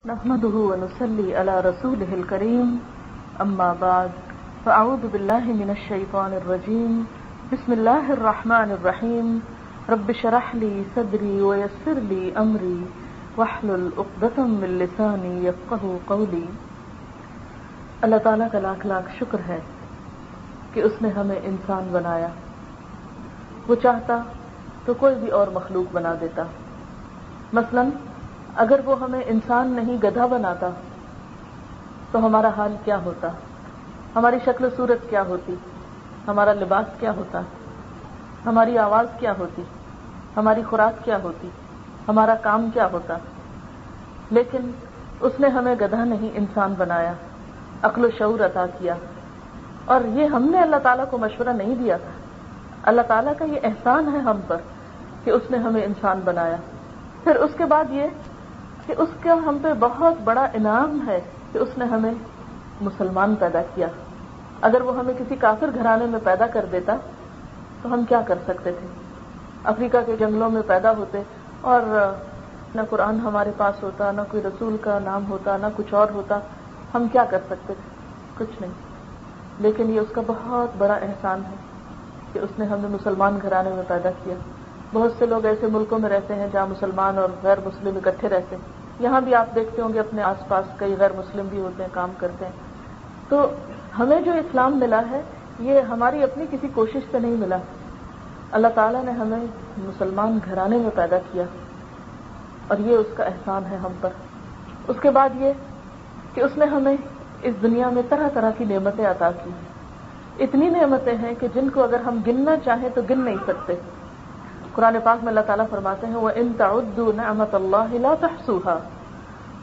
نحمده ونصلي على رسوله الكريم أما بعد فأعوذ بالله من الشيطان الرجيم بسم الله الرحمن الرحيم رب اشرح لي صدري ويسر لي أمري واحلل عقدة من لساني يفقهوا قولي۔ اللہ تعالیٰ کا لاکھ لاکھ شکر ہے کہ اس نے ہمیں انسان بنایا۔ وہ چاہتا تو کوئی بھی اور مخلوق بنا دیتا، مثلاً اگر وہ ہمیں انسان نہیں گدھا بناتا تو ہمارا حال کیا ہوتا، ہماری شکل و صورت کیا ہوتی، ہمارا لباس کیا ہوتا، ہماری آواز کیا ہوتی، ہماری خوراک کیا ہوتی، ہمارا کام کیا ہوتا۔ لیکن اس نے ہمیں گدھا نہیں انسان بنایا، عقل و شعور عطا کیا، اور یہ ہم نے اللہ تعالیٰ کو مشورہ نہیں دیا تھا۔ اللہ تعالیٰ کا یہ احسان ہے ہم پر کہ اس نے ہمیں انسان بنایا۔ پھر اس کے بعد یہ کہ اس کا ہم پہ بہت بڑا انعام ہے کہ اس نے ہمیں مسلمان پیدا کیا۔ اگر وہ ہمیں کسی کافر گھرانے میں پیدا کر دیتا تو ہم کیا کر سکتے تھے؟ افریقہ کے جنگلوں میں پیدا ہوتے اور نہ قرآن ہمارے پاس ہوتا، نہ کوئی رسول کا نام ہوتا، نہ کچھ اور ہوتا، ہم کیا کر سکتے تھے؟ کچھ نہیں۔ لیکن یہ اس کا بہت بڑا احسان ہے کہ اس نے ہمیں مسلمان گھرانے میں پیدا کیا۔ بہت سے لوگ ایسے ملکوں میں رہتے ہیں جہاں مسلمان اور غیر مسلم اکٹھے رہتے ہیں۔ یہاں بھی آپ دیکھتے ہوں گے اپنے آس پاس کئی غیر مسلم بھی ہوتے ہیں، کام کرتے ہیں۔ تو ہمیں جو اسلام ملا ہے یہ ہماری اپنی کسی کوشش سے نہیں ملا، اللہ تعالیٰ نے ہمیں مسلمان گھرانے میں پیدا کیا، اور یہ اس کا احسان ہے ہم پر۔ اس کے بعد یہ کہ اس نے ہمیں اس دنیا میں طرح طرح کی نعمتیں عطا کی۔ اتنی نعمتیں ہیں کہ جن کو اگر ہم گننا چاہیں تو گن نہیں سکتے۔ قرآن پاک میں اللہ تعالیٰ فرماتے ہیں وَإِن تَعُدُّوا نِعْمَتَ اللَّهِ لَا تُحْصُوهَا،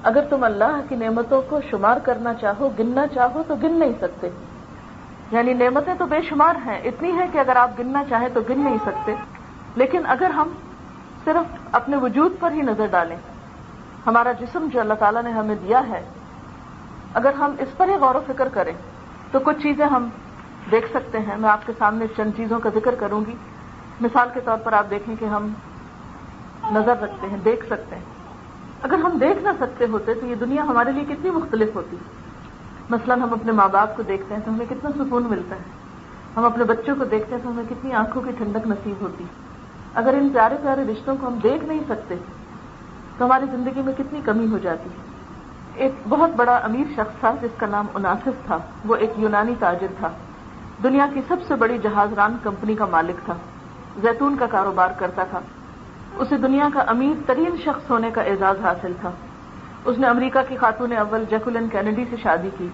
اگر تم اللہ کی نعمتوں کو شمار کرنا چاہو، گننا چاہو تو گن نہیں سکتے۔ یعنی نعمتیں تو بے شمار ہیں، اتنی ہیں کہ اگر آپ گننا چاہیں تو گن نہیں سکتے۔ لیکن اگر ہم صرف اپنے وجود پر ہی نظر ڈالیں، ہمارا جسم جو اللہ تعالیٰ نے ہمیں دیا ہے، اگر ہم اس پر ہی غور و فکر کریں تو کچھ چیزیں ہم دیکھ سکتے ہیں۔ میں آپ کے سامنے چند چیزوں کا ذکر کروں گی۔ مثال کے طور پر آپ دیکھیں کہ ہم نظر رکھتے ہیں، دیکھ سکتے ہیں۔ اگر ہم دیکھ نہ سکتے ہوتے تو یہ دنیا ہمارے لیے کتنی مختلف ہوتی۔ مثلا ہم اپنے ماں باپ کو دیکھتے ہیں تو ہمیں کتنا سکون ملتا ہے، ہم اپنے بچوں کو دیکھتے ہیں تو ہمیں کتنی آنکھوں کی ٹھنڈک نصیب ہوتی۔ اگر ان پیارے پیارے رشتوں کو ہم دیکھ نہیں سکتے تو ہماری زندگی میں کتنی کمی ہو جاتی۔ ایک بہت بڑا امیر شخص تھا جس کا نام اوناسس تھا۔ وہ ایک یونانی تاجر تھا، دنیا کی سب سے بڑی جہاز ران کمپنی کا مالک تھا، زیتون کا کاروبار کرتا تھا۔ اسے دنیا کا امیر ترین شخص ہونے کا اعزاز حاصل تھا۔ اس نے امریکہ کی خاتون اول جیکولین کینیڈی سے شادی کی،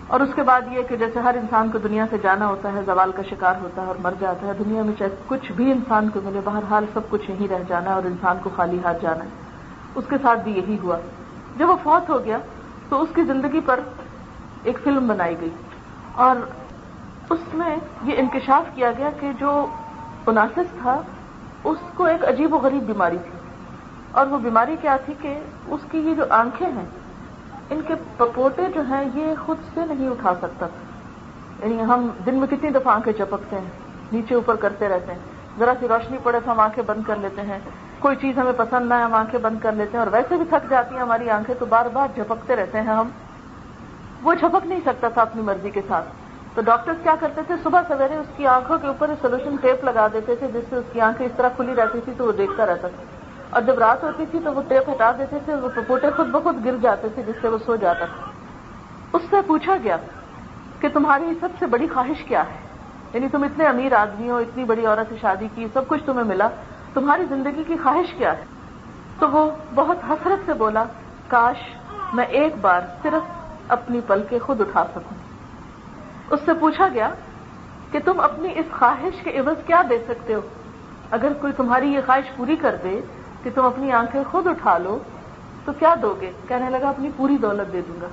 اور اس کے بعد یہ کہ جیسے ہر انسان کو دنیا سے جانا ہوتا ہے، زوال کا شکار ہوتا ہے اور مر جاتا ہے، دنیا میں چاہے کچھ بھی انسان کو ملے، بہرحال سب کچھ یہیں رہ جانا ہے اور انسان کو خالی ہاتھ جانا ہے۔ اس کے ساتھ بھی یہی ہوا۔ جب وہ فوت ہو گیا تو اس کی زندگی پر ایک فلم بنائی گئی، اور اس میں یہ انکشاف کیا گیا کہ جو اوناسس تھا اس کو ایک عجیب و غریب بیماری تھی، اور وہ بیماری کیا تھی کہ اس کی یہ جو آنکھیں ہیں، ان کے پپوٹے جو ہیں یہ خود سے نہیں اٹھا سکتا تھا۔ یعنی ہم دن میں کتنی دفعہ آنکھیں چپکتے ہیں، نیچے اوپر کرتے رہتے ہیں، ذرا سی روشنی پڑے تو ہم آنکھیں بند کر لیتے ہیں، کوئی چیز ہمیں پسند نہ ہے ہم آنکھیں بند کر لیتے ہیں، اور ویسے بھی تھک جاتی ہیں ہماری آنکھیں تو بار بار جھپکتے رہتے ہیں ہم۔ وہ جھپک نہیں سکتا تھا اپنی مرضی کے ساتھ، تو ڈاکٹرز کیا کرتے تھے، صبح سویرے اس کی آنکھوں کے اوپر سولوشن ٹیپ لگا دیتے تھے، جس سے اس کی آنکھیں اس طرح کھلی رہتی تھی تو وہ دیکھتا رہتا تھا، اور جب رات ہوتی تھی تو وہ ٹیپ ہٹا دیتے تھے، وہ پپوٹے خود بخود گر جاتے تھے جس سے وہ سو جاتا تھا۔ اس سے پوچھا گیا کہ تمہاری سب سے بڑی خواہش کیا ہے؟ یعنی تم اتنے امیر آدمی ہو، اتنی بڑی عورت سے شادی کی، سب کچھ تمہیں ملا، تمہاری زندگی کی خواہش کیا ہے؟ تو وہ بہت حسرت سے بولا کاش میں ایک بار صرف اپنی پلکیں خود اٹھا سکوں۔ اس سے پوچھا گیا کہ تم اپنی اس خواہش کے عوض کیا دے سکتے ہو؟ اگر کوئی تمہاری یہ خواہش پوری کر دے کہ تم اپنی آنکھیں خود اٹھا لو تو کیا دو گے؟ کہنے لگا اپنی پوری دولت دے دوں گا۔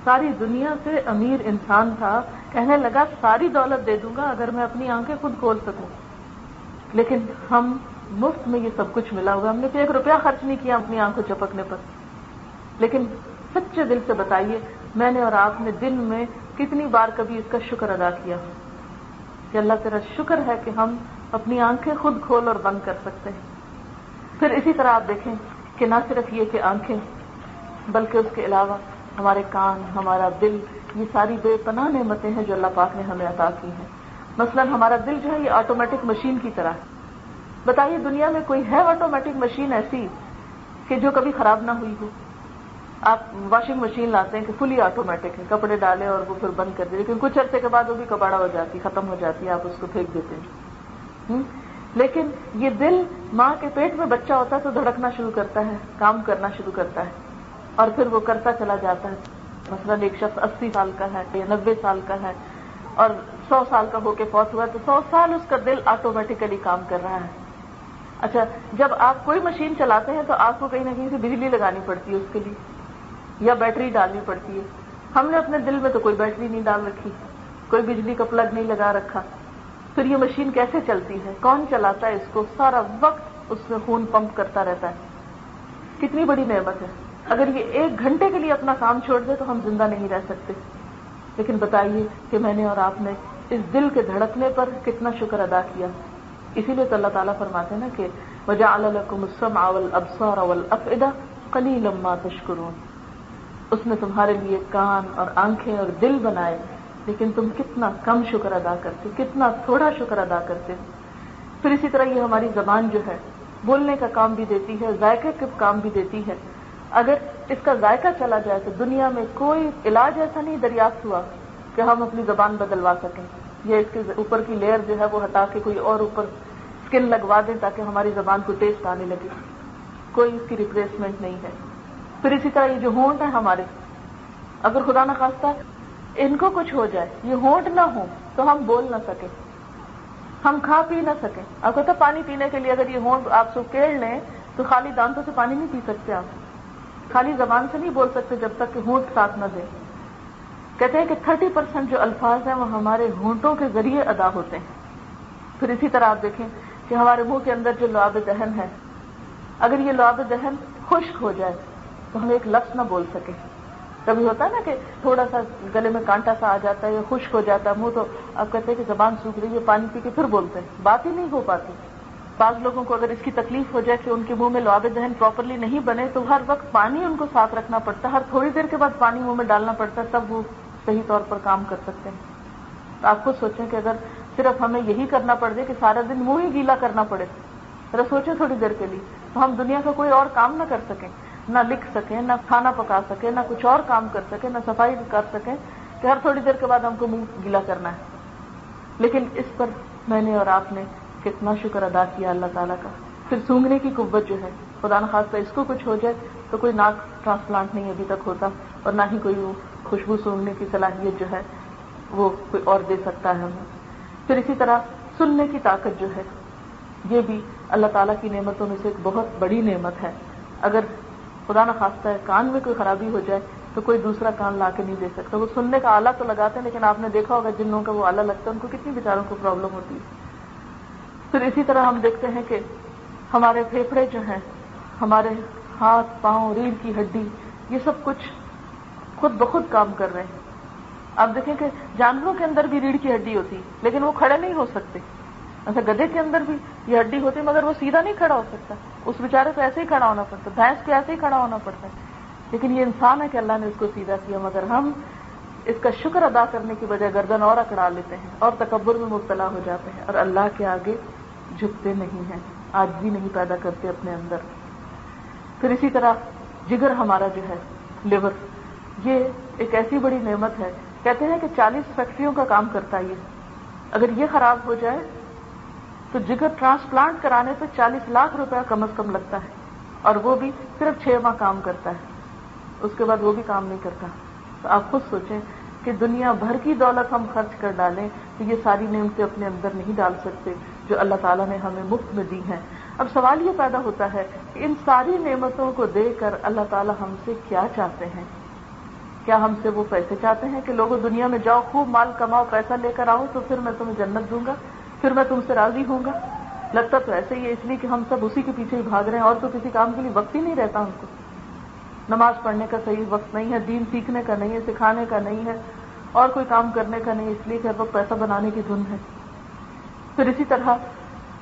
ساری دنیا سے امیر انسان تھا، کہنے لگا ساری دولت دے دوں گا اگر میں اپنی آنکھیں خود کھول سکوں۔ لیکن ہم مفت میں یہ سب کچھ ملا ہوگا، ہم نے تو 1 روپیہ خرچ نہیں کیا اپنی آنکھوں چپکنے پر۔ لیکن سچے دل سے بتائیے میں نے اور آپ نے دن میں کتنی بار کبھی اس کا شکر ادا کیا کہ اللہ تیرا شکر ہے کہ ہم اپنی آنکھیں خود کھول اور بند کر سکتے ہیں۔ پھر اسی طرح آپ دیکھیں کہ نہ صرف یہ کہ آنکھیں، بلکہ اس کے علاوہ ہمارے کان، ہمارا دل، یہ ساری بے پناہ نعمتیں ہیں جو اللہ پاک نے ہمیں عطا کی ہیں. مثلا ہمارا دل جو ہے یہ آٹومیٹک مشین کی طرح ہے. بتائیے دنیا میں کوئی ہے آٹومیٹک مشین ایسی کہ جو کبھی خراب نہ ہوئی ہو؟ آپ واشنگ مشین لاتے ہیں کہ فلی آٹومیٹک ہے، کپڑے ڈالے اور وہ پھر بند کر دیں، لیکن کچھ عرصے کے بعد وہ بھی کباڑا ہو جاتی، ختم ہو جاتی ہے، آپ اس کو پھینک دیتے ہیں. لیکن یہ دل ماں کے پیٹ میں بچہ ہوتا ہے تو دھڑکنا شروع کرتا ہے، کام کرنا شروع کرتا ہے، اور پھر وہ کرتا چلا جاتا ہے. مثلا ایک شخص 80 سال کا ہے یا 90 سال کا ہے اور 100 سال کا ہو کے فوت ہوا تو 100 سال اس کا دل آٹومیٹیکلی کام کر رہا ہے. اچھا، جب آپ کوئی مشین چلاتے ہیں تو آپ کو کہیں نہ کہیں سے بجلی لگانی پڑتی ہے اس کے لیے، یا بیٹری ڈالنی پڑتی ہے. ہم نے اپنے دل میں تو کوئی بیٹری نہیں ڈال رکھی، کوئی بجلی کا پلگ نہیں لگا رکھا. پھر یہ مشین کیسے چلتی ہے؟ کون چلاتا ہے اس کو؟ سارا وقت اس میں خون پمپ کرتا رہتا ہے. کتنی بڑی نعمت ہے. اگر یہ 1 گھنٹے کے لیے اپنا کام چھوڑ دے تو ہم زندہ نہیں رہ سکتے. لیکن بتائیے کہ میں نے اور آپ نے اس دل کے دھڑکنے پر کتنا شکر ادا کیا. اسی لیے تو اللہ تعالیٰ فرماتے ہیں نا کہ وَجَعَلَ لَكُمُ السَّمْعَ وَالْأَبْصَارَ وَالْأَفْئِدَةَ قَلِيلًا مَا تَشْكُرُونَ. اس نے تمہارے لیے کان اور آنکھیں اور دل بنائے، لیکن تم کتنا کم شکر ادا کرتے، کتنا تھوڑا شکر ادا کرتے. پھر اسی طرح یہ ہماری زبان جو ہے بولنے کا کام بھی دیتی ہے، ذائقے کا کام بھی دیتی ہے. اگر اس کا ذائقہ چلا جائے تو دنیا میں کوئی علاج ایسا نہیں دریافت ہوا کہ ہم اپنی زبان بدلوا سکیں، یا اس کے اوپر کی لیئر جو ہے وہ ہٹا کے کوئی اور اوپر اسکن لگوا دیں تاکہ ہماری زبان کو ٹیسٹ آنے لگے. کوئی اس کی ریپلیسمنٹ نہیں ہے. پھر اسی طرح یہ جو ہونٹ ہیں ہمارے، اگر خدا نہ خواستہ ان کو کچھ ہو جائے، یہ ہونٹ نہ ہو تو ہم بول نہ سکیں، ہم کھا پی نہ سکیں. آپ کہتے پانی پینے کے لیے اگر یہ ہونٹ آپ سکیڑ لیں تو خالی دانتوں سے پانی نہیں پی سکتے، آپ خالی زبان سے نہیں بول سکتے جب تک کہ ہونٹ ساتھ نہ دیں. کہتے ہیں کہ 30% جو الفاظ ہیں وہ ہمارے ہونٹوں کے ذریعے ادا ہوتے ہیں. پھر اسی طرح آپ دیکھیں کہ ہمارے منہ کے اندر جو لعاب دہن ہے، اگر یہ لعاب دہن خشک ہو جائے تو ہم ایک لفظ نہ بول سکیں. کبھی ہوتا ہے نا کہ تھوڑا سا گلے میں کانٹا سا آ جاتا ہے یا خشک ہو جاتا ہے منہ، تو آپ کہتے ہیں کہ زبان سوکھ رہی ہے، پانی پی کے پھر بولتے ہیں، بات ہی نہیں ہو پاتی. بعض لوگوں کو اگر اس کی تکلیف ہو جائے کہ ان کے منہ میں لعاب دہن پراپرلی نہیں بنے تو ہر وقت پانی ان کو ساتھ رکھنا پڑتا ہے، ہر تھوڑی دیر کے بعد پانی منہ میں ڈالنا پڑتا ہے، تب وہ صحیح طور پر کام کر سکتے ہیں. تو آپ خود سوچیں کہ اگر صرف ہمیں یہی کرنا پڑ جائے کہ سارا دن منہ ہی گیلا کرنا پڑے، ذرا سوچیں تھوڑی دیر کے لیے، تو ہم دنیا کا کوئی اور کام نہ کر سکیں، نہ لکھ سکیں، نہ کھانا پکا سکیں، نہ کچھ اور کام کر سکیں، نہ صفائی کر سکیں، کہ ہر تھوڑی دیر کے بعد ہم کو منہ گیلا کرنا ہے. لیکن اس پر میں نے اور آپ نے کتنا شکر ادا کیا اللہ تعالیٰ کا. پھر سونگھنے کی قوت جو ہے، خدا نخواستہ اس کو کچھ ہو جائے تو کوئی ناک ٹرانسپلانٹ نہیں ابھی تک ہوتا، اور نہ ہی کوئی وہ خوشبو سونگھنے کی صلاحیت جو ہے وہ کوئی اور دے سکتا ہے ہمیں. پھر اسی طرح سننے کی طاقت جو ہے، یہ بھی اللہ تعالیٰ کی نعمتوں میں سے ایک بہت بڑی نعمت ہے. اگر خدا نہ خواستہ ہے کان میں کوئی خرابی ہو جائے تو کوئی دوسرا کان لا کے نہیں دے سکتا. وہ سننے کا آلہ تو لگاتے ہیں، لیکن آپ نے دیکھا ہوگا جن لوگوں کا وہ آلہ لگتا ہے ان کو کتنی بیچاروں کو پرابلم ہوتی ہے. پھر اسی طرح ہم دیکھتے ہیں کہ ہمارے پھیپھڑے جو ہیں، ہمارے ہاتھ پاؤں ریڑھ کی ہڈی، یہ سب کچھ خود بخود کام کر رہے ہیں. آپ دیکھیں کہ جانوروں کے اندر بھی ریڑھ کی ہڈی ہوتی لیکن وہ کھڑے نہیں ہو سکتے. ایسا گدھے کے اندر بھی یہ ہڈی ہوتی مگر وہ سیدھا نہیں کھڑا ہو سکتا، اس بیچارے کو ایسے ہی کھڑا ہونا پڑتا ہے، بھینس کو ایسے ہی کھڑا ہونا پڑتا ہے. لیکن یہ انسان ہے کہ اللہ نے اس کو سیدھا کیا، مگر ہم اس کا شکر ادا کرنے کی بجائے گردن اور اکڑا لیتے ہیں اور تکبر میں مبتلا ہو جاتے ہیں اور اللہ کے آگے جھکتے نہیں ہیں، عاجزی نہیں پیدا کرتے اپنے اندر. پھر اسی طرح جگر ہمارا جو ہے، لیور، یہ ایک ایسی بڑی نعمت ہے. کہتے ہیں کہ 40 فیکٹریوں کا کام کرتا ہے یہ. اگر یہ خراب ہو جائے تو جگر ٹرانسپلانٹ کرانے پہ 40 لاکھ روپے کم از کم لگتا ہے، اور وہ بھی صرف 6 ماہ کام کرتا ہے، اس کے بعد وہ بھی کام نہیں کرتا. تو آپ خود سوچیں کہ دنیا بھر کی دولت ہم خرچ کر ڈالیں تو یہ ساری نعمتیں اپنے اندر نہیں ڈال سکتے جو اللہ تعالیٰ نے ہمیں مفت میں دی ہیں. اب سوال یہ پیدا ہوتا ہے کہ ان ساری نعمتوں کو دے کر اللہ تعالیٰ ہم سے کیا چاہتے ہیں؟ کیا ہم سے وہ پیسے چاہتے ہیں کہ لوگوں دنیا میں جاؤ، خوب مال کماؤ، پیسہ لے کر آؤ تو پھر میں تمہیں جنت دوں گا، پھر میں تم سے راضی ہوں گا؟ لگتا تو ایسے ہی ہے، اس لیے کہ ہم سب اسی کے پیچھے ہی بھاگ رہے ہیں، اور تو کسی کام کے لیے وقت ہی نہیں رہتا ہم کو. نماز پڑھنے کا صحیح وقت نہیں ہے، دین سیکھنے کا نہیں ہے، سکھانے کا نہیں ہے، اور کوئی کام کرنے کا نہیں، اس لیے کہ ہر وقت پیسہ بنانے کی دھن ہے. پھر اسی طرح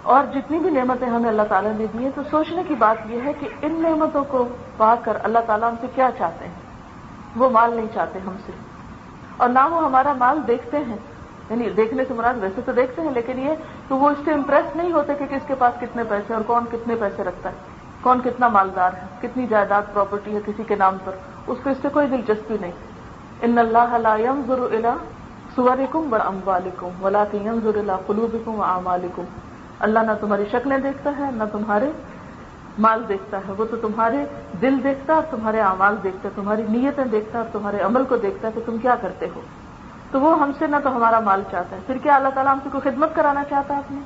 اور جتنی بھی نعمتیں ہمیں اللہ تعالیٰ نے دی ہیں تو سوچنے کی بات یہ ہے کہ ان نعمتوں کو پا کر اللہ تعالیٰ ہم سے کیا چاہتے ہیں. وہ مال نہیں چاہتے ہم سے، اور نہ وہ ہمارا مال دیکھتے ہیں، یعنی دیکھنے سے مراد ویسے تو دیکھتے ہیں لیکن یہ تو وہ اس سے امپریس نہیں ہوتے کہ کس کے پاس کتنے پیسے اور کون کتنے پیسے رکھتا ہے، کون کتنا مالدار ہے، کتنی جائیداد پراپرٹی ہے کسی کے نام پر، اس کو اس سے کوئی دلچسپی نہیں. ان اللہ لا ينظر الى صورکم واموالکم ولکن ينظر الى قلوبکم واعمالکم. اللہ نہ تمہاری شکلیں دیکھتا ہے نہ تمہارے مال دیکھتا ہے، وہ تو تمہارے دل دیکھتا ہے اور تمہارے اعمال دیکھتا ہے، تمہاری نیتیں دیکھتا ہے اور تمہارے عمل کو دیکھتا ہے کہ تم کیا کرتے ہو. تو وہ ہم سے نہ تو ہمارا مال چاہتا ہے. پھر کیا اللہ تعالیٰ ہم سے کوئی خدمت کرانا چاہتا ہے اپنی؟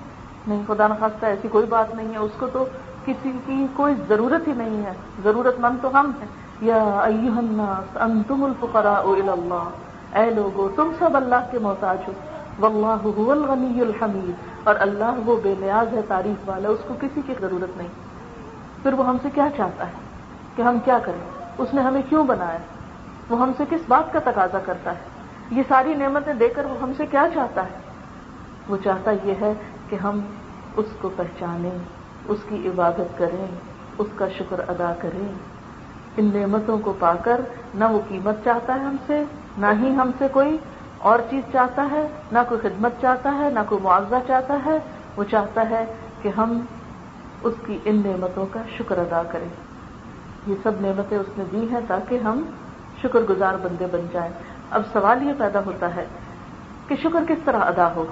نہیں، خدا نخواستہ ایسی کوئی بات نہیں ہے. اس کو تو کسی کی کوئی ضرورت ہی نہیں ہے، ضرورت مند تو ہم ہیں. یا ایھا الناس انتم الفقراء الی اللہ، اے لوگو تم سب اللہ کے محتاج ہو. واللہ هو الغنی الحمید، اور اللہ وہ بے نیاز ہے، تعریف والا، اس کو کسی کی ضرورت نہیں. پھر وہ ہم سے کیا چاہتا ہے کہ ہم کیا کریں؟ اس نے ہمیں کیوں بنایا؟ وہ ہم سے کس بات کا تقاضا کرتا ہے؟ یہ ساری نعمتیں دے کر وہ ہم سے کیا چاہتا ہے؟ وہ چاہتا یہ ہے کہ ہم اس کو پہچانیں، اس کی عبادت کریں، اس کا شکر ادا کریں. ان نعمتوں کو پا کر نہ وہ قیمت چاہتا ہے ہم سے، نہ ہی ہم سے کوئی اور چیز چاہتا ہے، نہ کوئی خدمت چاہتا ہے، نہ کوئی معاوضہ چاہتا ہے. وہ چاہتا ہے کہ ہم اس کی ان نعمتوں کا شکر ادا کریں. یہ سب نعمتیں اس نے دی ہیں تاکہ ہم شکر گزار بندے بن جائیں. اب سوال یہ پیدا ہوتا ہے کہ شکر کس طرح ادا ہو،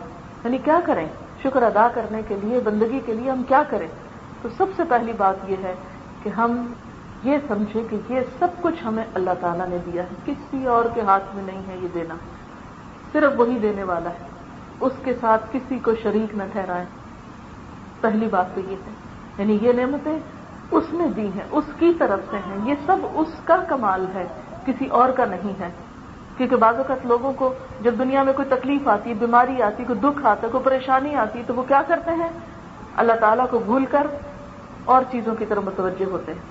یعنی کیا کریں شکر ادا کرنے کے لیے، بندگی کے لیے ہم کیا کریں؟ تو سب سے پہلی بات یہ ہے کہ ہم یہ سمجھیں کہ یہ سب کچھ ہمیں اللہ تعالیٰ نے دیا ہے، کسی اور کے ہاتھ میں نہیں ہے یہ دینا، صرف وہی دینے والا ہے. اس کے ساتھ کسی کو شریک نہ ٹھہرائیں. پہلی بات تو یہ ہے، یعنی یہ نعمتیں اس نے دی ہیں، اس کی طرف سے ہیں، یہ سب اس کا کمال ہے، کسی اور کا نہیں ہے. کیونکہ بعض اوقات لوگوں کو جب دنیا میں کوئی تکلیف آتی، بیماری آتی، کوئی دکھ آتا، کوئی پریشانی آتی، تو وہ کیا کرتے ہیں؟ اللہ تعالیٰ کو بھول کر اور چیزوں کی طرف متوجہ ہوتے ہیں.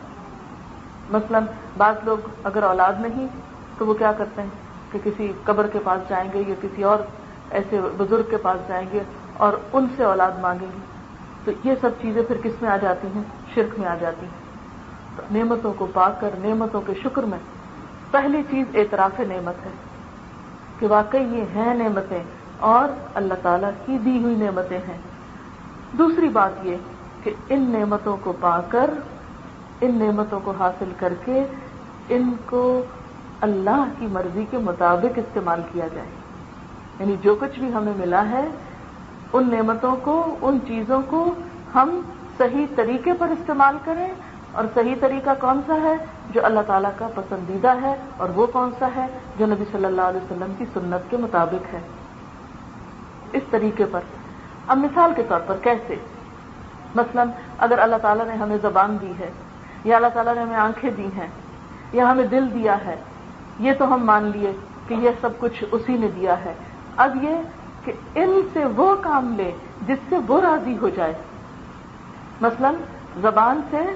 مثلا بعض لوگ اگر اولاد نہیں تو وہ کیا کرتے ہیں کہ کسی قبر کے پاس جائیں گے یا کسی اور ایسے بزرگ کے پاس جائیں گے اور ان سے اولاد مانگیں گے. تو یہ سب چیزیں پھر کس میں آ جاتی ہیں؟ شرک میں آ جاتی ہیں. تو نعمتوں کو پا کر نعمتوں کے شکر میں پہلی چیز اعتراف نعمت ہے کہ واقعی یہ ہیں نعمتیں اور اللہ تعالیٰ کی دی ہوئی نعمتیں ہیں. دوسری بات یہ کہ ان نعمتوں کو پا کر، ان نعمتوں کو حاصل کر کے ان کو اللہ کی مرضی کے مطابق استعمال کیا جائے. یعنی جو کچھ بھی ہمیں ملا ہے ان نعمتوں کو، ان چیزوں کو ہم صحیح طریقے پر استعمال کریں. اور صحیح طریقہ کون سا ہے؟ جو اللہ تعالیٰ کا پسندیدہ ہے. اور وہ کون سا ہے؟ جو نبی صلی اللہ علیہ وسلم کی سنت کے مطابق ہے. اس طریقے پر اب مثال کے طور پر کیسے؟ مثلا اگر اللہ تعالیٰ نے ہمیں زبان دی ہے، یا اللہ تعالیٰ نے ہمیں آنکھیں دی ہیں، یا ہمیں دل دیا ہے، یہ تو ہم مان لیے کہ یہ سب کچھ اسی نے دیا ہے. اب یہ کہ ان سے وہ کام لے جس سے وہ راضی ہو جائے. مثلا زبان سے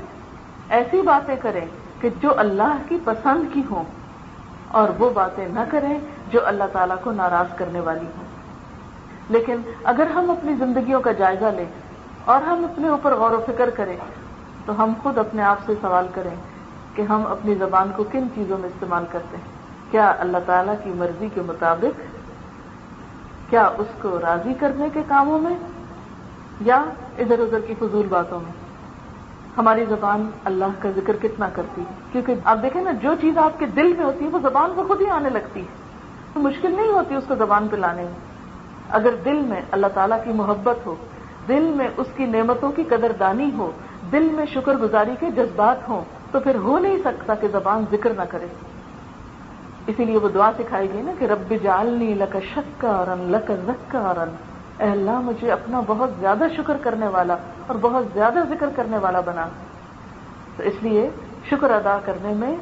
ایسی باتیں کریں کہ جو اللہ کی پسند کی ہوں، اور وہ باتیں نہ کریں جو اللہ تعالیٰ کو ناراض کرنے والی ہوں. لیکن اگر ہم اپنی زندگیوں کا جائزہ لیں اور ہم اپنے اوپر غور و فکر کریں تو ہم خود اپنے آپ سے سوال کریں کہ ہم اپنی زبان کو کن چیزوں میں استعمال کرتے ہیں. کیا اللہ تعالیٰ کی مرضی کے مطابق؟ کیا اس کو راضی کرنے کے کاموں میں، یا ادھر ادھر کی فضول باتوں میں؟ ہماری زبان اللہ کا ذکر کتنا کرتی ہے؟ کیونکہ آپ دیکھیں نا، جو چیز آپ کے دل میں ہوتی ہے وہ زبان کو خود ہی آنے لگتی ہے. مشکل نہیں ہوتی اس کو زبان پہ لانے میں. اگر دل میں اللہ تعالیٰ کی محبت ہو، دل میں اس کی نعمتوں کی قدردانی ہو، دل میں شکر گزاری کے جذبات ہوں، تو پھر ہو نہیں سکتا کہ زبان ذکر نہ کرے. اسی لیے وہ دعا سکھائی گئی نا کہ رب اجعلنی لک شکارا لک ذکارا، اے اللہ مجھے اپنا بہت زیادہ شکر کرنے والا اور بہت زیادہ ذکر کرنے والا بنا. تو اس لیے شکر ادا کرنے میں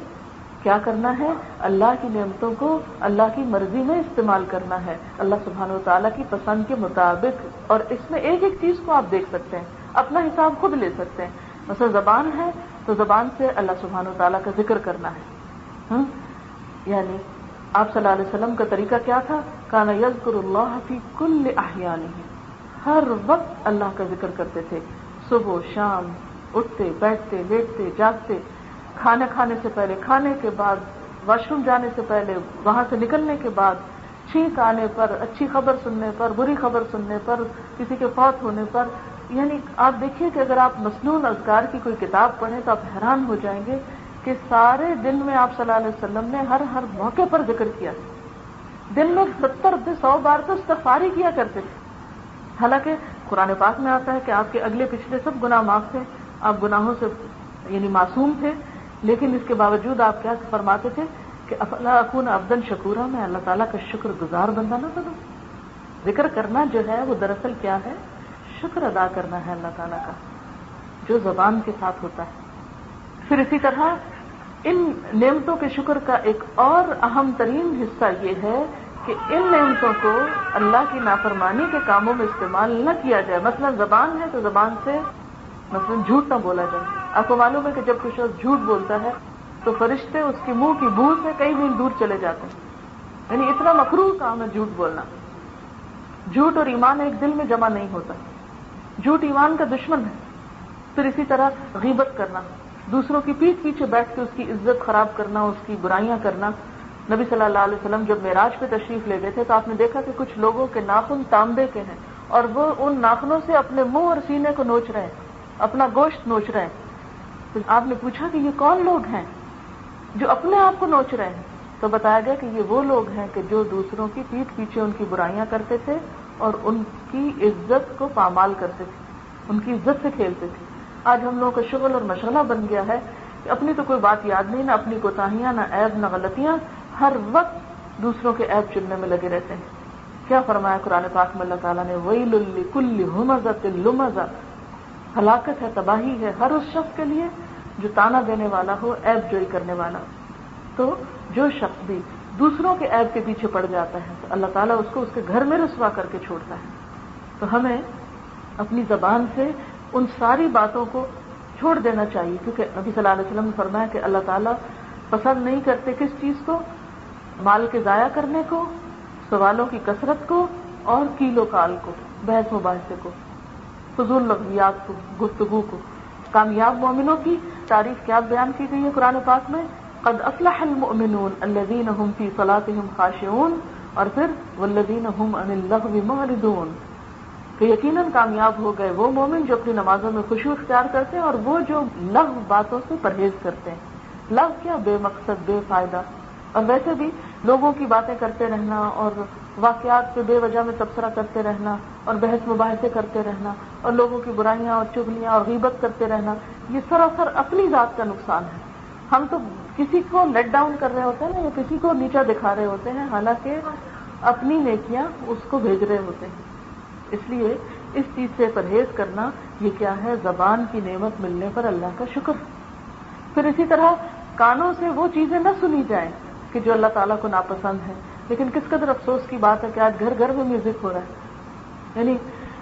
کیا کرنا ہے؟ اللہ کی نعمتوں کو اللہ کی مرضی میں استعمال کرنا ہے، اللہ سبحانہ و تعالیٰ کی پسند کے مطابق. اور اس میں ایک ایک چیز کو آپ دیکھ سکتے ہیں، اپنا حساب خود لے سکتے ہیں. مثلا زبان ہے تو زبان سے اللہ سبحانہ و تعالیٰ کا ذکر کرنا ہے. یعنی آپ صلی اللہ علیہ وسلم کا طریقہ کیا تھا؟ کان یذکر اللہ فی کل احیانہ، ہر وقت اللہ کا ذکر کرتے تھے، صبح شام، اٹھتے بیٹھتے لیٹتے جاگتے، کھانا کھانے سے پہلے، کھانے کے بعد، واش روم جانے سے پہلے، وہاں سے نکلنے کے بعد، چھینک آنے پر، اچھی خبر سننے پر، بری خبر سننے پر، کسی کے فوت ہونے پر. یعنی آپ دیکھیے کہ اگر آپ مسنون اذکار کی کوئی کتاب پڑھیں تو آپ حیران ہو جائیں گے کہ سارے دن میں آپ صلی اللہ علیہ وسلم نے ہر موقع پر ذکر کیا. دن میں 70-100 بار تو استغفار ہی کیا کرتے تھے. حالانکہ قرآن پاک میں آتا ہے کہ آپ کے اگلے پچھلے سب گناہ معاف تھے، آپ گناہوں سے یعنی معصوم تھے، لیکن اس کے باوجود آپ کیا فرماتے تھے کہ افلا اکون عبدا شکورا، میں اللہ تعالیٰ کا شکر گزار بندہ نہ بنوں. ذکر کرنا جو ہے وہ دراصل کیا ہے؟ شکر ادا کرنا ہے اللہ تعالیٰ کا، جو زبان کے ساتھ ہوتا ہے. پھر اسی طرح ان نعمتوں کے شکر کا ایک اور اہم ترین حصہ یہ ہے کہ ان نعمتوں کو اللہ کی نافرمانی کے کاموں میں استعمال نہ کیا جائے. مثلا زبان ہے تو زبان سے مثلا جھوٹ نہ بولا جائے. آپ کو معلوم ہے کہ جب کوئی شخص جھوٹ بولتا ہے تو فرشتے اس کے منہ کی بو سے کئی میل دور چلے جاتے ہیں. یعنی اتنا مکروہ کام ہے جھوٹ بولنا. جھوٹ اور ایمان ایک دل میں جمع نہیں ہوتا. جھوٹ ایمان کا دشمن ہے. پھر اسی طرح غیبت کرنا، دوسروں کی پیٹھ پیچھے بیٹھ کے اس کی عزت خراب کرنا، اس کی برائیاں کرنا. نبی صلی اللہ علیہ وسلم جب معراج پہ تشریف لے گئے تھے تو آپ نے دیکھا کہ کچھ لوگوں کے ناخن تانبے کے ہیں اور وہ ان ناخنوں سے اپنے منہ اور سینے کو نوچ رہے ہیں، اپنا گوشت نوچ رہے ہیں. تو آپ نے پوچھا کہ یہ کون لوگ ہیں جو اپنے آپ کو نوچ رہے ہیں؟ تو بتایا گیا کہ یہ وہ لوگ ہیں کہ جو دوسروں کی پیٹھ پیچھے ان کی برائیاں کرتے تھے اور ان کی عزت کو پامال کرتے تھے، ان کی عزت سے کھیلتے تھے. آج ہم لوگوں کا شغل اور مشغلہ بن گیا ہے کہ اپنی تو کوئی بات یاد نہیں، نہ اپنی کوتاہیاں، نہ عیب، نہ غلطیاں، ہر وقت دوسروں کے عیب چننے میں لگے رہتے ہیں. کیا فرمایا قرآن پاک میں اللہ تعالیٰ نے؟ وَيْلٌ لِكُلِّ هُمَزَةٍ لُمَزَةٍ، ہلاکت ہے، تباہی ہے ہر اس شخص کے لیے جو تانا دینے والا ہو، عیب جوئی کرنے والا. تو جو شخص بھی دوسروں کے عیب کے پیچھے پڑ جاتا ہے تو اللہ تعالیٰ اس کو اس کے گھر میں رسوا کر کے چھوڑتا ہے. تو ہمیں اپنی زبان سے ان ساری باتوں کو چھوڑ دینا چاہیے، کیونکہ نبی صلی اللہ علیہ وسلم نے فرمایا کہ اللہ تعالیٰ پسند نہیں کرتے کس چیز کو؟ مال کے ضائع کرنے کو، سوالوں کی کثرت کو، اور کیل و کال کو، بحث مباحثے کو، فضول لغویات کو، گفتگو کو. کامیاب مومنوں کی تعریف کیا بیان کی گئی ہے قرآن پاک میں؟ قد افلح المؤمنون الذین هم فی صلاتهم خاشعون، اور پھر والذین هم عن اللغو معرضون، کہ یقیناً کامیاب ہو گئے وہ مومن جو اپنی نمازوں میں خشوع اختیار کرتے ہیں اور وہ جو لغو باتوں سے پرہیز کرتے ہیں. لغو کیا؟ بے مقصد، بے فائدہ. اور ویسے بھی لوگوں کی باتیں کرتے رہنا اور واقعات پہ بے وجہ میں تبصرہ کرتے رہنا اور بحث مباحثے کرتے رہنا اور لوگوں کی برائیاں اور چغلیاں اور غیبت کرتے رہنا، یہ سراسر اپنی ذات کا نقصان ہے. ہم تو کسی کو لیٹ ڈاؤن کر رہے ہوتے ہیں یا کسی کو نیچا دکھا رہے ہوتے ہیں، حالانکہ اپنی نیکیاں اس کو بھیج رہے ہوتے ہیں. اس لیے اس چیز سے پرہیز کرنا یہ کیا ہے؟ زبان کی نعمت ملنے پر اللہ کا شکر. پھر اسی طرح کانوں سے وہ چیزیں نہ سنی جائیں کہ جو اللہ تعالیٰ کو ناپسند ہے. لیکن کس قدر افسوس کی بات ہے کہ آج گھر گھر میں میوزک ہو رہا ہے. یعنی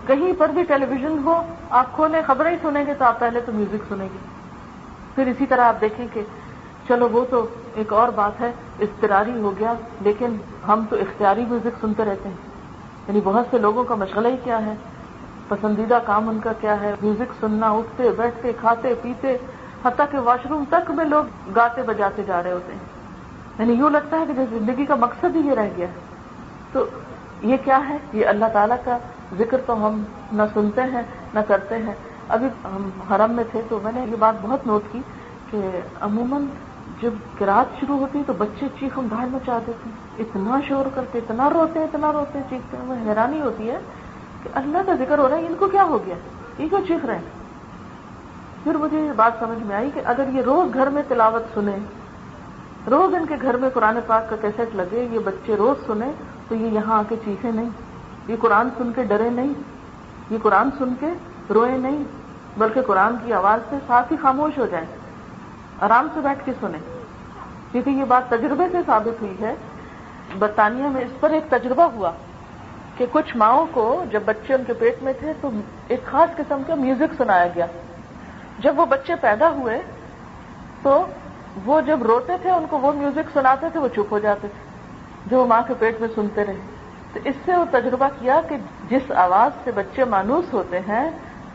کہیں پر بھی ٹیلی ویژن ہو، آپ کھولیں خبریں ہی سنیں گے تو آپ پہلے تو میوزک سنیں گے. پھر اسی طرح آپ دیکھیں کہ چلو وہ تو ایک اور بات ہے، اضطراری ہو گیا، لیکن ہم تو اختیاری میوزک سنتے رہتے ہیں. یعنی بہت سے لوگوں کا مشغلہ ہی کیا ہے، پسندیدہ کام ان کا کیا ہے؟ میوزک سننا، اٹھتے بیٹھتے کھاتے پیتے، حتیٰ کہ واش روم تک میں لوگ گاتے بجاتے جا رہے ہوتے ہیں. یعنی یوں لگتا ہے کہ جیسے زندگی کا مقصد ہی یہ رہ گیا ہے. تو یہ کیا ہے؟ یہ اللہ تعالیٰ کا ذکر تو ہم نہ سنتے ہیں نہ کرتے ہیں. ابھی ہم حرم میں تھے تو میں نے یہ بات بہت نوٹ کی کہ عموماً جب قرات شروع ہوتی تو بچے چیخم دھاڑ مچا دیتے ہیں، اتنا شور کرتے، اتنا روتے چیختے ہیں. وہ حیرانی ہوتی ہے کہ اللہ کا ذکر ہو رہا ہے، ان کو کیا ہو گیا، یہ کیوں چیخ رہے ہیں؟ پھر مجھے یہ بات سمجھ میں آئی کہ اگر یہ روز گھر میں تلاوت سنیں، روز ان کے گھر میں قرآن پاک کا کیسٹ لگے، یہ بچے روز سنیں، تو یہ یہاں آ کے چیخیں نہیں، یہ قرآن سن کے ڈرے نہیں، یہ قرآن سن کے روئے نہیں، بلکہ قرآن کی آواز سے ساتھ ہی خاموش ہو جائیں، آرام سے بیٹھ کے سنیں. کیونکہ یہ بات تجربے سے ثابت ہوئی ہے. برطانیہ میں اس پر ایک تجربہ ہوا کہ کچھ ماؤں کو جب بچے ان کے پیٹ میں تھے تو ایک خاص قسم کا میوزک سنایا گیا. جب وہ بچے پیدا ہوئے تو وہ جب روتے تھے ان کو وہ میوزک سناتے تھے، وہ چپ ہو جاتے تھے جو وہ ماں کے پیٹ میں سنتے رہے. تو اس سے وہ تجربہ کیا کہ جس آواز سے بچے مانوس ہوتے ہیں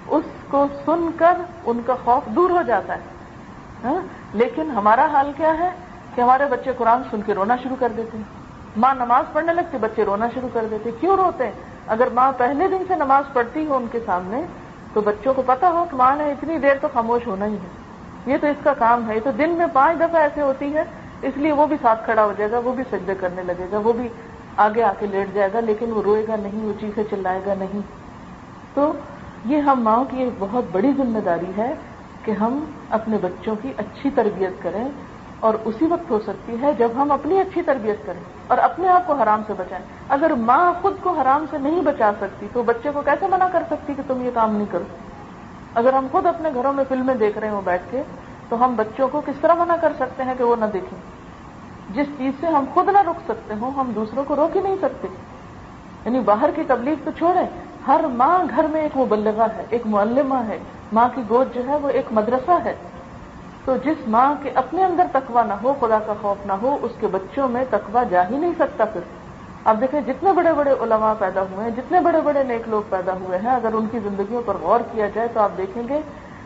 اس کو سن کر ان کا خوف دور ہو جاتا ہے. لیکن ہمارا حال کیا ہے کہ ہمارے بچے قرآن سن کے رونا شروع کر دیتے ہیں. ماں نماز پڑھنے لگتی، بچے رونا شروع کر دیتے. کیوں روتے ہیں؟ اگر ماں پہلے دن سے نماز پڑھتی ہو ان کے سامنے تو بچوں کو پتا ہو کہ ماں نے اتنی دیر تو خاموش ہونا ہی ہے، یہ تو اس کا کام ہے. یہ تو دن میں 5 دفعہ ایسے ہوتی ہے، اس لیے وہ بھی ساتھ کھڑا ہو جائے گا، وہ بھی سجدے کرنے لگے گا، وہ بھی آگے آ کے لیٹ جائے گا، لیکن وہ روئے گا نہیں، وہ چیخے چلائے گا نہیں. تو یہ ہم ماؤں کی ایک بہت بڑی ذمہ داری ہے کہ ہم اپنے بچوں کی اچھی تربیت کریں، اور اسی وقت ہو سکتی ہے جب ہم اپنی اچھی تربیت کریں اور اپنے آپ کو حرام سے بچائیں. اگر ماں خود کو حرام سے نہیں بچا سکتی تو بچے کو کیسے منع کر سکتی کہ تم یہ کام نہیں کرو؟ اگر ہم خود اپنے گھروں میں فلمیں دیکھ رہے ہوں بیٹھ کے تو ہم بچوں کو کس طرح منع کر سکتے ہیں کہ وہ نہ دیکھیں؟ جس چیز سے ہم خود نہ روک سکتے ہوں ہم دوسروں کو روک ہی نہیں سکتے. یعنی باہر کی تبلیغ تو چھوڑیں، ہر ماں گھر میں ایک مبلغہ ہے، ایک معلمہ ہے. ماں کی گود جو ہے وہ ایک مدرسہ ہے. تو جس ماں کے اپنے اندر تقویٰ نہ ہو، خدا کا خوف نہ ہو، اس کے بچوں میں تقویٰ جا ہی نہیں سکتا. پھر آپ دیکھیں جتنے بڑے بڑے علماء پیدا ہوئے ہیں، جتنے بڑے بڑے نیک لوگ پیدا ہوئے ہیں، اگر ان کی زندگیوں پر غور کیا جائے تو آپ دیکھیں گے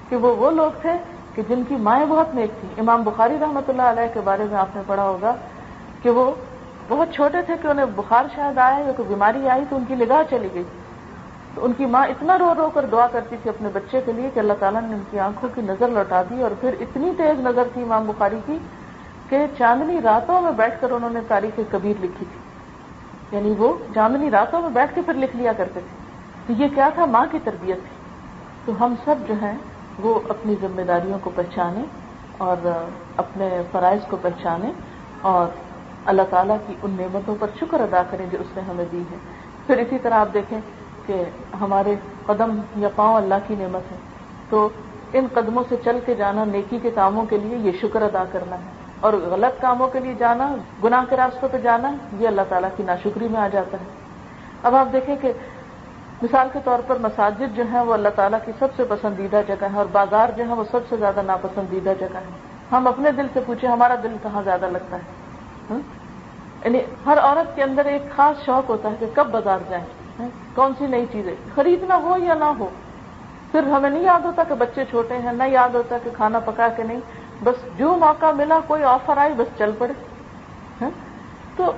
کہ وہ لوگ تھے کہ جن کی مائیں بہت نیک تھیں. امام بخاری رحمۃ اللہ علیہ کے بارے میں آپ نے پڑھا ہوگا کہ وہ بہت چھوٹے تھے کہ انہیں بخار شاید آیا یا کوئی بیماری آئی تو ان کی نگاہ چلی گئی. تو ان کی ماں اتنا رو رو کر دعا کرتی تھی اپنے بچے کے لیے کہ اللہ تعالیٰ نے ان کی آنکھوں کی نظر لوٹا دی. اور پھر اتنی تیز نظر تھی امام بخاری کی کہ چاندنی راتوں میں بیٹھ کر انہوں نے تاریخ کبیر لکھی تھی. یعنی وہ چاندنی راتوں میں بیٹھ کے پھر لکھ لیا کرتے تھے. تو یہ کیا تھا؟ ماں کی تربیت تھی. تو ہم سب جو ہیں وہ اپنی ذمہ داریوں کو پہچانیں اور اپنے فرائض کو پہچانیں اور اللہ تعالیٰ کی ان نعمتوں پر شکر ادا کریں جو اس نے ہمیں دی ہے. پھر اسی طرح آپ دیکھیں کہ ہمارے قدم یا پاؤں اللہ کی نعمت ہے، تو ان قدموں سے چل کے جانا نیکی کے کاموں کے لیے یہ شکر ادا کرنا ہے، اور غلط کاموں کے لیے جانا، گناہ کے راستوں پہ جانا، یہ اللہ تعالیٰ کی ناشکری میں آ جاتا ہے. اب آپ دیکھیں کہ مثال کے طور پر مساجد جو ہیں وہ اللہ تعالیٰ کی سب سے پسندیدہ جگہ ہے، اور بازار جو ہے وہ سب سے زیادہ ناپسندیدہ جگہ ہے. ہم اپنے دل سے پوچھیں ہمارا دل کہاں زیادہ لگتا ہے؟ یعنی ہر عورت کے اندر ایک خاص شوق ہوتا ہے کہ کب بازار جائیں، کون سی نئی چیزیں خریدنا ہو یا نہ ہو. پھر ہمیں نہیں یاد ہوتا کہ بچے چھوٹے ہیں، نہ یاد ہوتا کہ کھانا پکا کے نہیں، بس جو موقع ملا کوئی آفر آئی بس چل پڑے. تو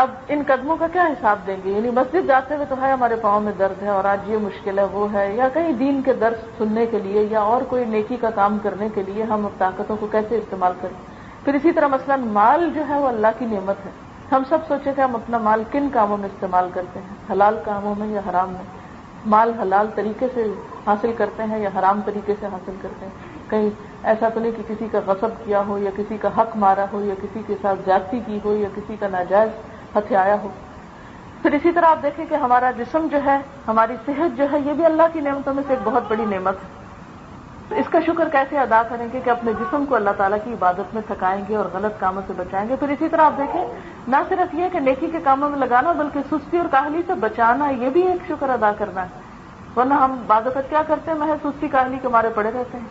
اب ان قدموں کا کیا حساب دیں گے؟ یعنی مسجد جاتے ہوئے تو ہے ہمارے پاؤں میں درد ہے اور آج یہ مشکل ہے وہ ہے، یا کہیں دین کے درس سننے کے لیے یا اور کوئی نیکی کا کام کرنے کے لیے ہم طاقتوں کو کیسے استعمال کریں. پھر اسی طرح مثلا مال جو ہے وہ اللہ کی نعمت ہے. ہم سب سوچیں کہ ہم اپنا مال کن کاموں میں استعمال کرتے ہیں، حلال کاموں میں یا حرام میں. مال حلال طریقے سے حاصل کرتے ہیں یا حرام طریقے سے حاصل کرتے ہیں. کہیں ایسا تو نہیں کہ کسی کا غصب کیا ہو یا کسی کا حق مارا ہو یا کسی کے ساتھ زیادتی کی ہو یا کسی کا ناجائز ہتھیایا ہو. پھر اسی طرح آپ دیکھیں کہ ہمارا جسم جو ہے، ہماری صحت جو ہے، یہ بھی اللہ کی نعمتوں میں سے ایک بہت بڑی نعمت ہے. تو اس کا شکر کیسے ادا کریں گے کہ اپنے جسم کو اللہ تعالیٰ کی عبادت میں تھکائیں گے اور غلط کاموں سے بچائیں گے. پھر اسی طرح آپ دیکھیں نہ صرف یہ کہ نیکی کے کاموں میں لگانا بلکہ سستی اور کاہلی سے بچانا، یہ بھی ایک شکر ادا کرنا ہے. ورنہ ہم بعض اوقات کیا کرتے ہیں، محض سستی کاہلی کے مارے پڑے رہتے ہیں،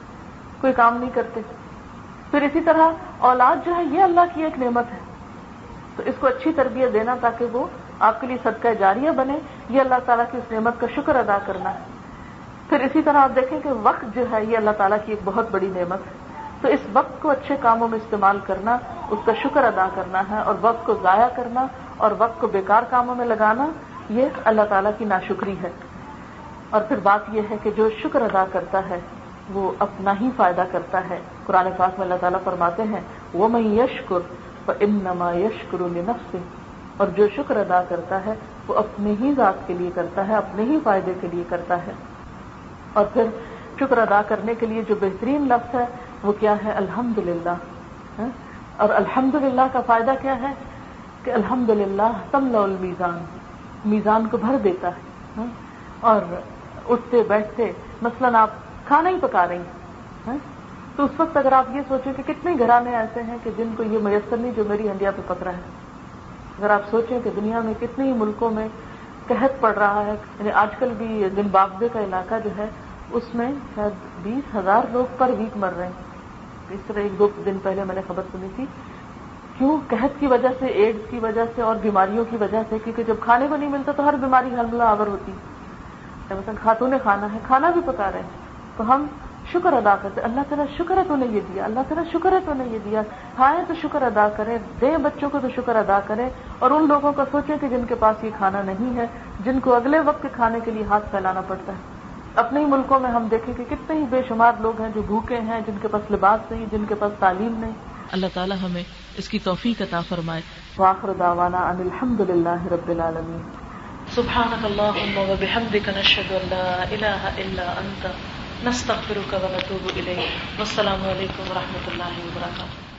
کوئی کام نہیں کرتے. پھر اسی طرح اولاد جو ہے یہ اللہ کی ایک نعمت ہے، تو اس کو اچھی تربیت دینا تاکہ وہ آپ کے لیے صدقہ جاریہ بنے، یہ اللہ تعالیٰ کی اس نعمت کا شکر ادا کرنا ہے. پھر اسی طرح آپ دیکھیں کہ وقت جو ہے یہ اللہ تعالیٰ کی ایک بہت بڑی نعمت ہے. تو اس وقت کو اچھے کاموں میں استعمال کرنا، اس کا شکر ادا کرنا ہے، اور وقت کو ضائع کرنا اور وقت کو بیکار کاموں میں لگانا یہ اللہ تعالیٰ کی ناشکری ہے. اور پھر بات یہ ہے کہ جو شکر ادا کرتا ہے وہ اپنا ہی فائدہ کرتا ہے. قرآن پاک میں اللہ تعالیٰ فرماتے ہیں وَمَن يَشْكُرْ فَإِنَّمَا يَشْكُرُ لِنَفْسِهِ، اور جو شکر ادا کرتا ہے وہ اپنے ہی ذات کے لیے کرتا ہے، اپنے ہی فائدے کے لیے کرتا ہے. اور پھر شکر ادا کرنے کے لیے جو بہترین لفظ ہے وہ کیا ہے؟ الحمدللہ. اور الحمدللہ کا فائدہ کیا ہے کہ الحمدللہ تملأ المیزان، میزان کو بھر دیتا ہے. اور اٹھتے بیٹھتے مثلاً آپ کھانا ہی پکا رہی ہیں تو اس وقت اگر آپ یہ سوچیں کہ کتنے گھرانے ایسے ہیں کہ جن کو یہ میسر نہیں جو میری ہنڈیا پہ پک رہا ہے. اگر آپ سوچیں کہ دنیا میں کتنے ہی ملکوں میں قحط پڑ رہا ہے، یعنی آج کل بھی زمبابوے کا علاقہ جو ہے اس میں شاید 20,000 لوگ پر ویک مر رہے ہیں. اس طرح 1-2 دن پہلے میں نے خبر سنی تھی کیوں؟ قحط کی وجہ سے، ایڈز کی وجہ سے اور بیماریوں کی وجہ سے، کیونکہ جب کھانے کو نہیں ملتا تو ہر بیماری حملہ آور ہوتی. مثلا خاتون کھانا ہے، کھانا بھی پکا رہے ہیں تو ہم شکر ادا کرتے، اللہ تعالیٰ شکر ہے تو نے یہ دیا، اللہ تعالیٰ شکر ہے تو نے یہ دیا. کھائیں تو شکر ادا کریں، دیں بچوں کو تو شکر ادا کریں. اور ان لوگوں کا سوچیں کہ جن کے پاس یہ کھانا نہیں ہے، جن کو اگلے وقت کے کھانے کے لیے ہاتھ پھیلانا پڑتا ہے. اپنے ہی ملکوں میں ہم دیکھیں کہ کتنے ہی بے شمار لوگ ہیں جو بھوکے ہیں، جن کے پاس لباس نہیں، جن کے پاس تعلیم نہیں. اللہ تعالیٰ ہمیں اس کی توفیق عطا فرمائے. وآخر دعوانا ان الحمد للہ رب العالمین. سبحانک اللہم وبحمدک نشہد ان لا الہ الا انت نستغفرک ونتوب الیک. والسلام علیکم ورحمۃ اللہ وبرکاتہ.